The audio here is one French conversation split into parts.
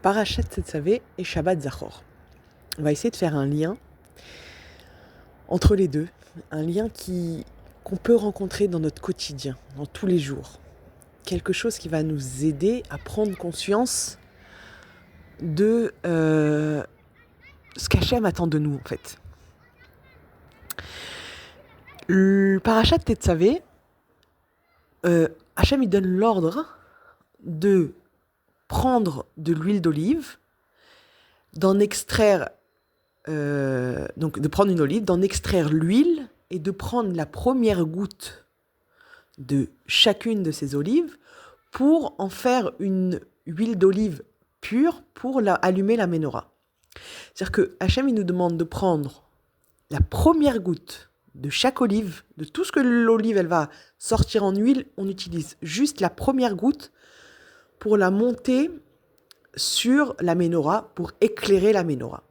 Parashat Tetzavé et Shabbat Zachor. On va essayer de faire un lien entre les deux, un lien qu'on peut rencontrer dans notre quotidien, dans tous les jours. Quelque chose qui va nous aider à prendre conscience de ce qu'Hachem attend de nous en fait. Le Parashat Tetzavé, Hachem il donne l'ordre de prendre de l'huile d'olive, d'en extraire, donc de prendre une olive, d'en extraire l'huile et de prendre la première goutte de chacune de ces olives pour en faire une huile d'olive pure pour allumer la menorah. C'est-à-dire que Hachem il nous demande de prendre la première goutte de chaque olive, de tout ce que l'olive elle va sortir en huile, on utilise juste la première goutte pour la monter sur la menorah, pour éclairer la menorah.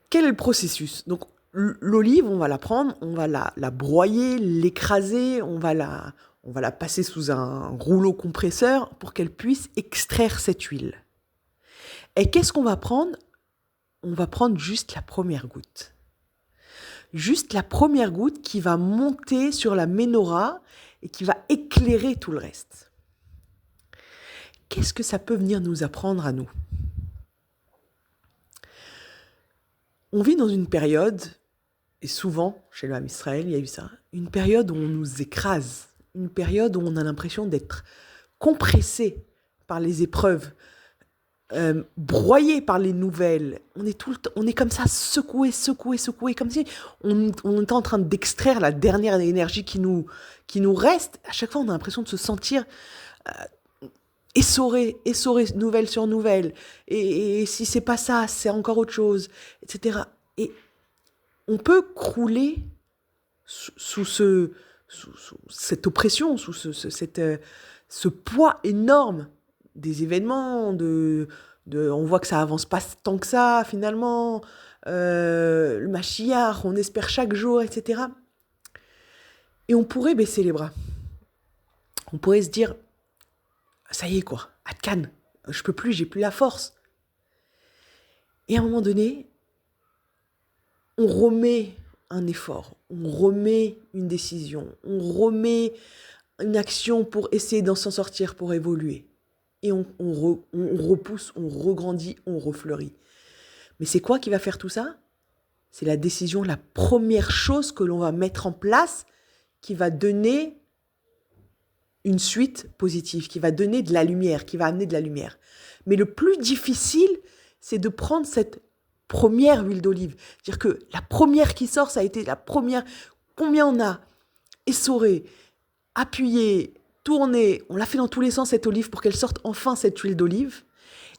Quel est le processus ? Donc l'olive, on va la prendre, on va la broyer, l'écraser, on va la passer sous un rouleau compresseur pour qu'elle puisse extraire cette huile. Et qu'est-ce qu'on va prendre ? On va prendre juste la première goutte. Juste la première goutte qui va monter sur la menorah et qui va éclairer tout le reste. Qu'est-ce que ça peut venir nous apprendre à nous ? On vit dans une période, et souvent chez le Ham Israël, il y a eu ça, une période où on nous écrase, une période où on a l'impression d'être compressé par les épreuves, broyé par les nouvelles. On est comme ça, secoué, comme si on était en train d'extraire la dernière énergie qui nous reste. À chaque fois, on a l'impression de se sentir essoré, nouvelle sur nouvelle. Et si c'est pas ça, c'est encore autre chose, etc. Et on peut crouler sous cette oppression, sous ce poids énorme des événements, on voit que ça avance pas tant que ça, finalement, le Mashiach, on espère chaque jour, etc. Et on pourrait baisser les bras. On pourrait se dire, ça y est quoi, Adkan, je peux plus, j'ai plus la force. Et à un moment donné, on remet un effort, on remet une décision, on remet une action pour essayer d'en s'en sortir, pour évoluer. Et on repousse, on regrandit, on refleurit. Mais c'est quoi qui va faire tout ça ? C'est la décision, la première chose que l'on va mettre en place qui va donner une suite positive, qui va donner de la lumière, qui va amener de la lumière. Mais le plus difficile, c'est de prendre cette première huile d'olive. C'est-à-dire que la première qui sort, ça a été la première. Combien on a essoré, appuyé, tourné, on l'a fait dans tous les sens cette olive pour qu'elle sorte enfin cette huile d'olive.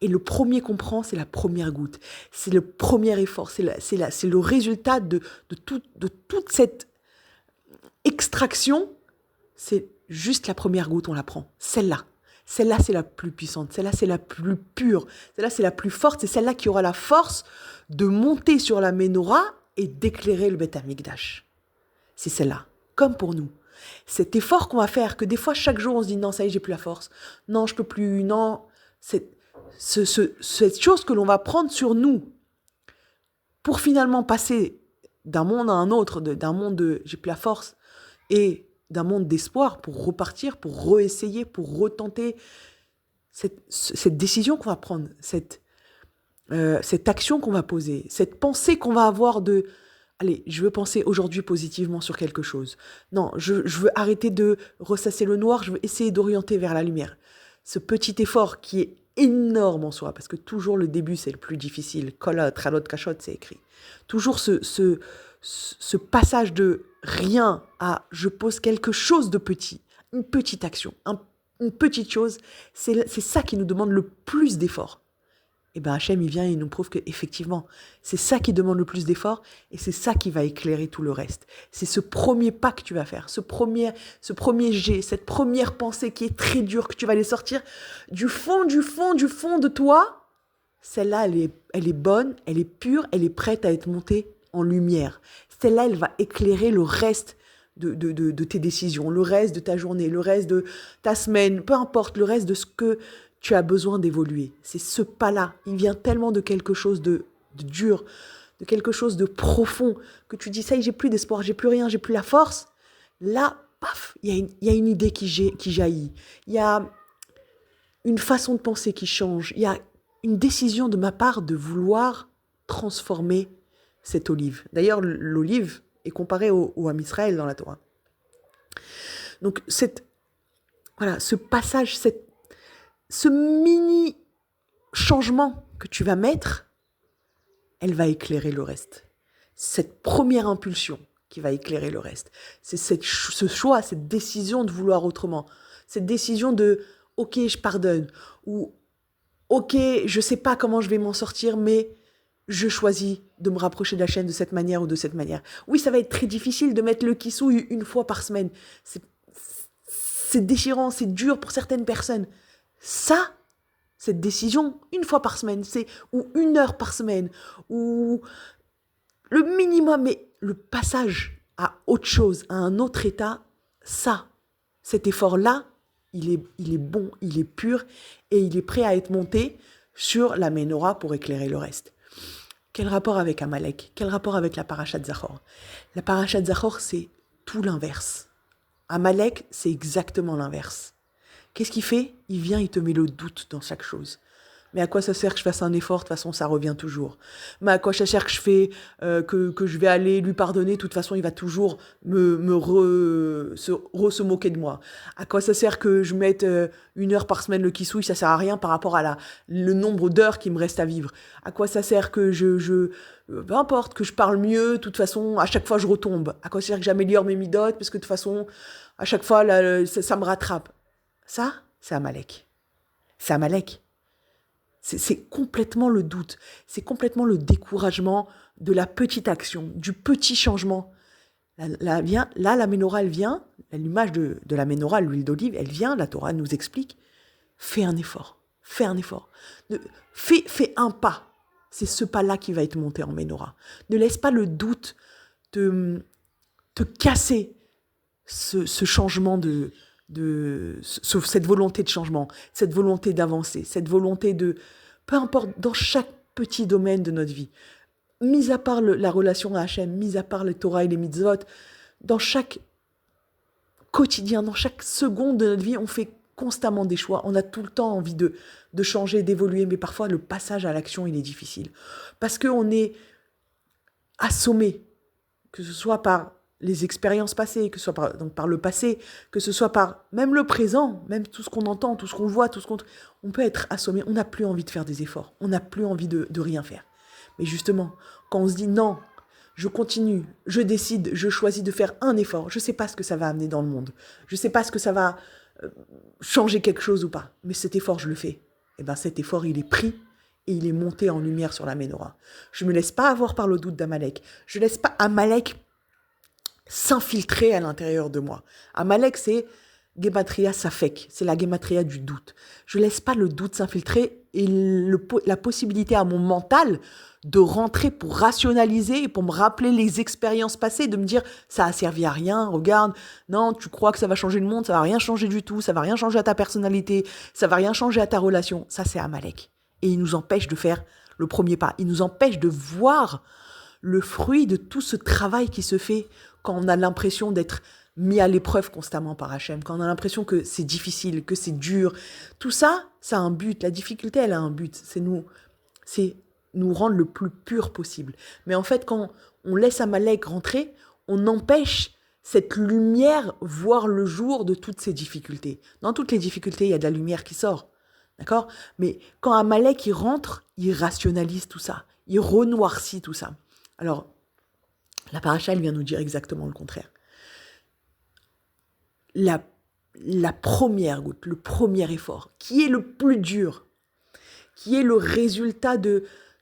Et le premier qu'on prend, c'est la première goutte. C'est le premier effort, c'est le résultat de toute cette extraction. C'est juste la première goutte, on la prend. Celle-là, c'est la plus puissante. Celle-là, c'est la plus pure. Celle-là, c'est la plus forte. C'est celle-là qui aura la force de monter sur la menorah et d'éclairer le Beth Amikdash. C'est celle-là, comme pour nous. Cet effort qu'on va faire, que des fois, chaque jour, on se dit « Non, ça y est, j'ai plus la force. Non, je peux plus. Non. » Cette chose que l'on va prendre sur nous pour finalement passer d'un monde à un autre, d'un monde de « j'ai plus la force » et d'un monde d'espoir pour repartir, pour réessayer, pour retenter. Cette décision qu'on va prendre, cette action qu'on va poser, cette pensée qu'on va avoir de « Allez, je veux penser aujourd'hui positivement sur quelque chose. Non, je veux arrêter de ressasser le noir, je veux essayer d'orienter vers la lumière. » Ce petit effort qui est énorme en soi, parce que toujours le début, c'est le plus difficile. Kol tralot kashot, c'est écrit. Toujours ce passage de rien à je pose quelque chose de petit, une petite action, une petite chose, c'est ça qui nous demande le plus d'efforts. Et bien Hachem, il vient et il nous prouve qu'effectivement, c'est ça qui demande le plus d'efforts et c'est ça qui va éclairer tout le reste. C'est ce premier pas que tu vas faire, ce premier jet, cette première pensée qui est très dure, que tu vas aller sortir du fond de toi. Celle-là, elle est bonne, elle est pure, elle est prête à être montée en lumière. Celle-là, elle va éclairer le reste de tes décisions, le reste de ta journée, le reste de ta semaine, peu importe, le reste de ce que tu as besoin d'évoluer. C'est ce pas-là. Il vient tellement de quelque chose de dur, de quelque chose de profond, que tu dis, ça y est, j'ai plus d'espoir, j'ai plus rien, j'ai plus la force. Là, paf, il y a une idée qui jaillit. Il y a une façon de penser qui change. Il y a une décision de ma part de vouloir transformer cette olive. D'ailleurs, l'olive est comparée au Ham Israël dans la Torah. Donc, ce passage, ce mini changement que tu vas mettre, elle va éclairer le reste. Cette première impulsion qui va éclairer le reste. C'est ce choix, cette décision de vouloir autrement. Cette décision de « Ok, je pardonne » ou « Ok, je ne sais pas comment je vais m'en sortir, mais je choisis de me rapprocher de la chaîne de cette manière ou de cette manière. » Oui, ça va être très difficile de mettre le kissouille une fois par semaine. C'est déchirant, c'est dur pour certaines personnes. Ça, cette décision, une fois par semaine, ou 1 heure par semaine, ou le minimum, mais le passage à autre chose, à un autre état, cet effort-là, il est bon, il est pur, et il est prêt à être monté sur la Ménorah pour éclairer le reste. Quel rapport avec Amalek? Quel rapport avec la paracha de Zachor? La paracha de Zachor, c'est tout l'inverse. Amalek, c'est exactement l'inverse. Qu'est-ce qu'il fait? Il vient, il te met le doute dans chaque chose. Mais à quoi ça sert que je fasse un effort? De toute façon, ça revient toujours. Mais à quoi ça sert que je fais, que je vais aller lui pardonner? De toute façon, il va toujours se moquer de moi. À quoi ça sert que je mette 1 heure par semaine le kissouille? Ça sert à rien par rapport à le nombre d'heures qui me reste à vivre. À quoi ça sert que peu importe, que je parle mieux? De toute façon, à chaque fois, je retombe. À quoi ça sert que j'améliore mes midotes? Parce que de toute façon, à chaque fois, ça me rattrape. Ça, c'est Amalek. C'est Amalek. C'est complètement le doute, c'est complètement le découragement de la petite action, du petit changement. La Ménorah, elle vient, l'image de la Ménorah, l'huile d'olive, elle vient, la Torah nous explique, fais un effort. Fais un pas. C'est ce pas-là qui va être monté en Ménorah. Ne laisse pas le doute te casser ce changement cette volonté de changement, cette volonté d'avancer, cette volonté peu importe, dans chaque petit domaine de notre vie, mis à part la relation à Hachem, mis à part le Torah et les mitzvot, dans chaque quotidien, dans chaque seconde de notre vie, on fait constamment des choix. On a tout le temps envie de changer, d'évoluer, mais parfois le passage à l'action, il est difficile. Parce qu'on est assommé, que ce soit par les expériences passées, que ce soit par le passé, que ce soit par même le présent, même tout ce qu'on entend, tout ce qu'on voit, on peut être assommé, on n'a plus envie de faire des efforts, on n'a plus envie de rien faire. Mais justement, quand on se dit non, je continue, je décide, je choisis de faire un effort, je ne sais pas ce que ça va amener dans le monde, je ne sais pas ce que ça va changer quelque chose ou pas, mais cet effort, je le fais. Et bien cet effort, il est pris et il est monté en lumière sur la Ménorah. Je ne me laisse pas avoir par le doute d'Amalek. Je ne laisse pas Amalek s'infiltrer à l'intérieur de moi. Amalek, c'est Gematria Safek, c'est la Gematria du doute. Je ne laisse pas le doute s'infiltrer et la possibilité à mon mental de rentrer pour rationaliser et pour me rappeler les expériences passées, de me dire ça a servi à rien, regarde, non, tu crois que ça va changer le monde, ça va rien changer du tout, ça va rien changer à ta personnalité, ça va rien changer à ta relation. Ça, c'est Amalek. Et il nous empêche de faire le premier pas. Il nous empêche de voir le fruit de tout ce travail qui se fait quand on a l'impression d'être mis à l'épreuve constamment par Hachem, quand on a l'impression que c'est difficile, que c'est dur. Tout ça, ça a un but. La difficulté, elle a un but. C'est nous rendre le plus pur possible. Mais en fait, quand on laisse Amalek rentrer, on empêche cette lumière voir le jour de toutes ces difficultés. Dans toutes les difficultés, il y a de la lumière qui sort. D'accord? Mais quand Amalek, il rentre, il rationalise tout ça. Il renoircit tout ça. Alors, la paracha, elle vient nous dire exactement le contraire. La première goutte, le premier effort, qui est le plus dur, qui est le résultat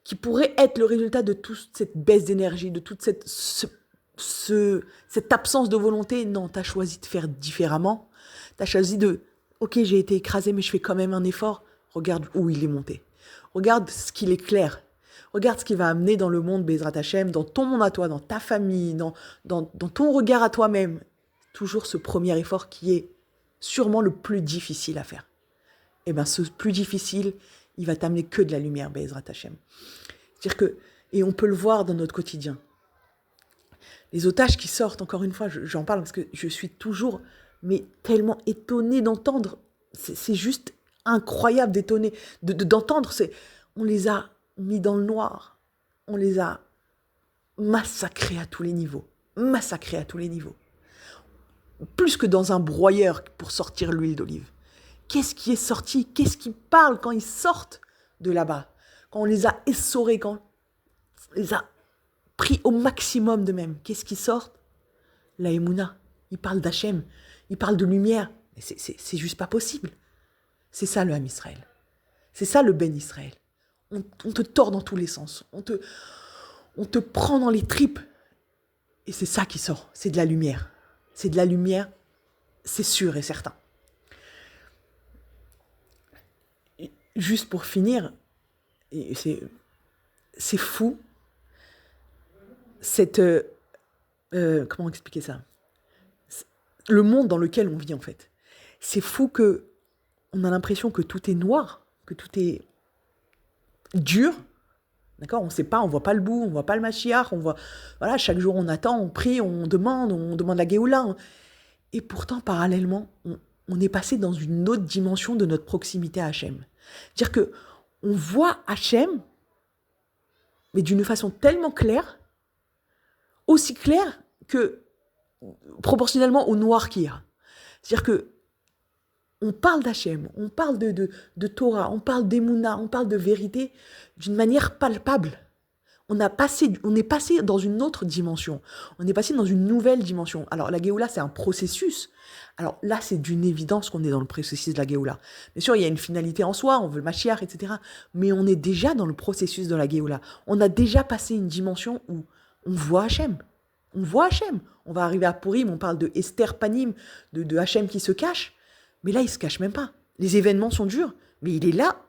qui pourrait être le résultat de toute cette baisse d'énergie, de toute cette absence de volonté. Non, tu as choisi de faire différemment. Tu as choisi ok, j'ai été écrasé, mais je fais quand même un effort. Regarde où il est monté. Regarde ce qu'il éclaire. Regarde ce qu'il va amener dans le monde, Bezrat Hashem, dans ton monde à toi, dans ta famille, dans ton regard à toi-même. toujours ce premier effort qui est sûrement le plus difficile à faire. Et bien, ce plus difficile, il va t'amener que de la lumière, Be'ezrat Hashem. C'est-à-dire que, et on peut le voir dans notre quotidien. Les otages qui sortent, encore une fois, j'en parle parce que je suis toujours, mais tellement étonnée d'entendre. C'est juste incroyable d'entendre. On les a mis dans le noir. On les a massacrés à tous les niveaux. Massacrés à tous les niveaux. Plus que dans un broyeur pour sortir l'huile d'olive. Qu'est-ce qui est sorti? Qu'est-ce qui parle quand ils sortent de là-bas? Quand on les a essorés, quand on les a pris au maximum d'eux-mêmes. Qu'est-ce qui sort? La Emouna. Il parle d'Hachem. Il parle de lumière. Mais c'est juste pas possible. C'est ça le Ham Israël. C'est ça le Ben Israël. On te tord dans tous les sens. On te prend dans les tripes. Et c'est ça qui sort. C'est de la lumière. C'est de la lumière, c'est sûr et certain. Juste pour finir, c'est fou, comment expliquer ça? Le monde dans lequel on vit en fait. C'est fou que on a l'impression que tout est noir, que tout est dur. D'accord, on ne sait pas, on ne voit pas le bout, on ne voit pas le Mashiach, voilà, chaque jour on attend, on prie, on demande la Géoula. Et pourtant, parallèlement, on est passé dans une autre dimension de notre proximité à Hachem. C'est-à-dire qu'on voit Hachem, mais d'une façon tellement claire, aussi claire que proportionnellement au noir qu'il y a. C'est-à-dire que on parle d'Hachem, on parle de Torah, on parle d'Emouna, on parle de vérité d'une manière palpable. On est passé dans une autre dimension. On est passé dans une nouvelle dimension. Alors, la Géoula, c'est un processus. Alors là, c'est d'une évidence qu'on est dans le processus de la Géoula. Bien sûr, il y a une finalité en soi, on veut le Mashiach, etc. Mais on est déjà dans le processus de la Géoula. On a déjà passé une dimension où on voit Hachem. On voit Hachem. On va arriver à Purim, on parle de Esther Panim, de Hachem qui se cache. Mais là, il ne se cache même pas. Les événements sont durs, mais il est là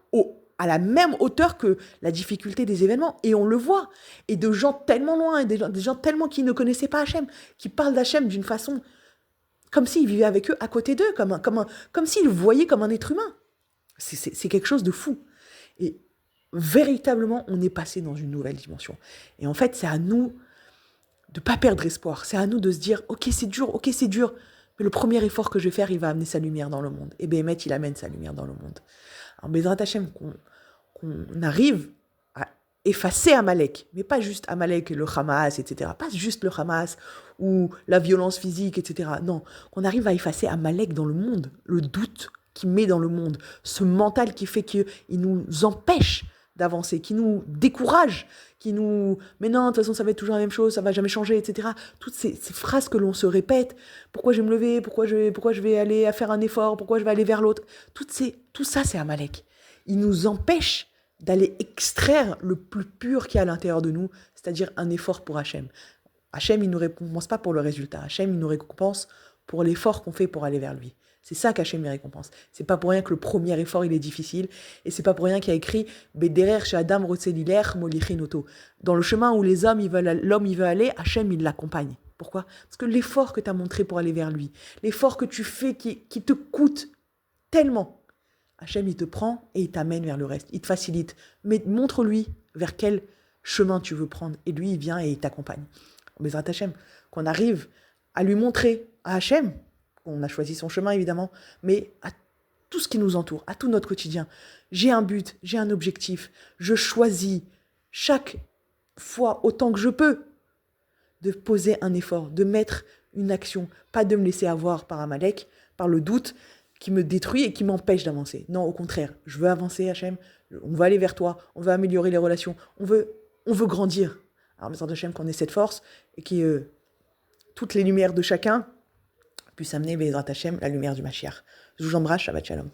à la même hauteur que la difficulté des événements. Et on le voit. Et de gens tellement loin, et des gens tellement qui ne connaissaient pas Hachem, qui parlent d'Hachem d'une façon comme s'ils vivaient avec eux, à côté d'eux, comme s'ils le voyaient comme un être humain. C'est quelque chose de fou. Et véritablement, on est passé dans une nouvelle dimension. Et en fait, c'est à nous de ne pas perdre espoir. C'est à nous de se dire, ok, c'est dur, mais le premier effort que je vais faire, il va amener sa lumière dans le monde. Et Béhémet, il amène sa lumière dans le monde. Alors, Bezrat Hachem, qu'on arrive à effacer Amalek, mais pas juste Amalek, le Hamas, etc. Pas juste le Hamas ou la violence physique, etc. Non, qu'on arrive à effacer Amalek dans le monde, le doute qu'il met dans le monde, ce mental qui fait qu'il nous empêche d'avancer, qui nous décourage, mais non, de toute façon, ça va être toujours la même chose, ça va jamais changer, etc. Toutes ces phrases que l'on se répète, pourquoi je vais me lever, pourquoi je vais aller à faire un effort, pourquoi je vais aller vers l'autre, tout ça, c'est Amalek. Il nous empêche d'aller extraire le plus pur qu'il y a à l'intérieur de nous, c'est-à-dire un effort pour Hachem. Hachem, il ne nous récompense pas pour le résultat. Hachem, il nous récompense pour l'effort qu'on fait pour aller vers lui. C'est ça qu'Hachem récompense. C'est pas pour rien que le premier effort, il est difficile. Et c'est pas pour rien qu'il y a écrit « Bederer chez Adam rotseliler molichinoto ». Dans le chemin où l'homme il veut aller, Hachem, il l'accompagne. Pourquoi? Parce que l'effort que tu as montré pour aller vers lui, l'effort que tu fais qui te coûte tellement, Hachem, il te prend et il t'amène vers le reste. Il te facilite. Mais montre-lui vers quel chemin tu veux prendre. Et lui, il vient et il t'accompagne. Bezrat Hachem, qu'on arrive à lui montrer à Hachem, on a choisi son chemin évidemment, mais à tout ce qui nous entoure, à tout notre quotidien. J'ai un but, j'ai un objectif, je choisis chaque fois autant que je peux de poser un effort, de mettre une action, pas de me laisser avoir par Amalek, par le doute qui me détruit et qui m'empêche d'avancer. Non, au contraire, je veux avancer Hachem, on va aller vers toi, on veut améliorer les relations, on veut grandir. Alors, Bezrat Hachem, qu'on ait cette force et que toutes les lumières de chacun puisse amener Bezrat Hachem la lumière du Mashiach. Je vous embrasse, Shabbat Shalom.